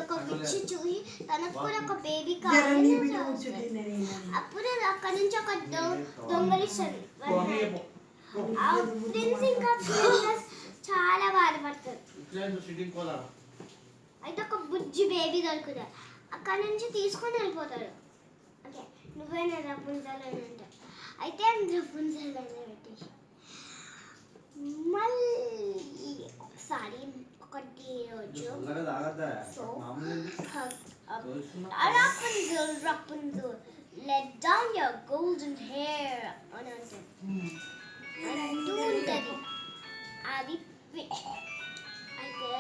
ఒక విచ్ చూసి తనకు కూడా ఒక బేబీ కావాలి. అప్పుడు అక్కడి నుంచి ఒక దొంగలిస్తాడు. ఆ ప్రిన్స్ ఇంకా ప్రిన్సెస్ చాలా బాధపడతారు. అయితే ఒక బుజ్జి బేబీ దొరుకుతారు. అక్కడి నుంచి తీసుకొని వెళ్ళిపోతాడు. ఓకే, నువ్వేనా రపుంజల్ అని అంటారు. అయితే రపుంజల్ అని పెట్టేసి మళ్ళీ ఒకసారి ఒకటి రోజు Rapunzel, let down your golden hair అని అంటారు. అంటూ ఉంటుంది అది. అయితే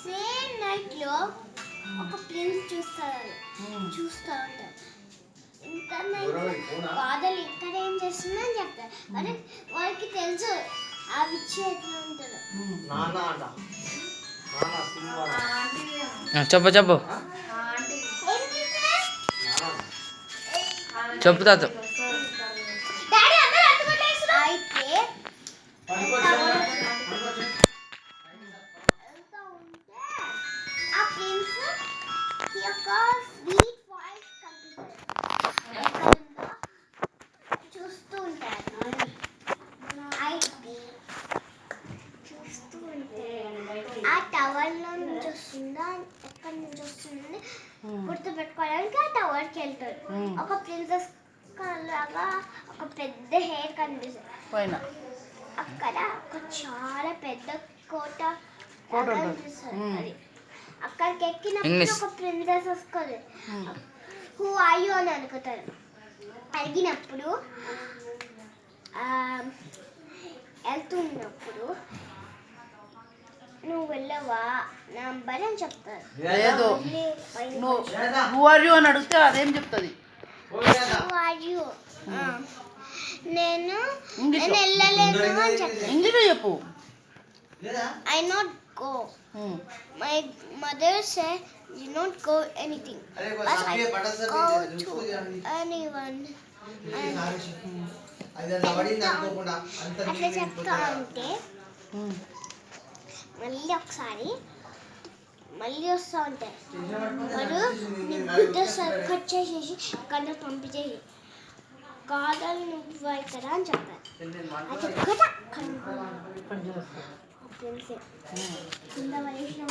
సేమ్ నైట్ లో ఒక ప్రిన్స్ చూస్తూ ఉంటారు. ఇంకా బాధలు ఇక్కడ ఏం చేస్తుందని చెప్తారు. కానీ వాళ్ళకి తెలుసు ఆ విచ్చి ఎట్లా ఉంటుందో. చెప్పు చెప్పు చెప్పు తాత. అయితే ఆ ప్రిన్స్ యొక్క స్వీట్ వాయిస్ కనిపిస్తుంది. చూస్తూ ఉంటారు. అయితే చూస్తూ ఉంటే ఆ టవర్ లో నుంచి వస్తుందా ఎక్కడి నుంచి వస్తుందని గుర్తుపెట్టుకోవడానికి ఆ టవర్కి వెళ్తారు. ఒక ప్రిన్సెస్ లాగా ఒక పెద్ద హెయిర్ కనిపిస్తుంది. అక్కడ ఒక చాలా పెద్ద కోట కనిపిస్తుంది. అక్కడికి ఎక్కినప్పుడు ఒక ప్రిన్సెస్ వస్తుంది. హూ ఆర్ యు అని అనుకుంటారు. అడిగినప్పుడు వెళ్తున్నప్పుడు నువ్వు వెళ్ళవా నంబర్ అని చెప్తారు. నువ్వు అని అడిగితే అదేం చెప్తుంది? నేను వెళ్ళలేను అని చెప్తాను. ఇంగ్లీష్లో చెప్పు. I not go. My mother said you not go anything. But I go to anyone. అట్లా చెప్తా ఉంటే మళ్ళీ ఒకసారి మళ్ళీ వస్తూ ఉంటాయి. వాడు నీ గుడ్డ కట్ చేసేసి కన్నా పంపించేసి కాదాలు నువ్వు అవుతారా అని చెప్పారు. అయితే కదా కింద పడేసిన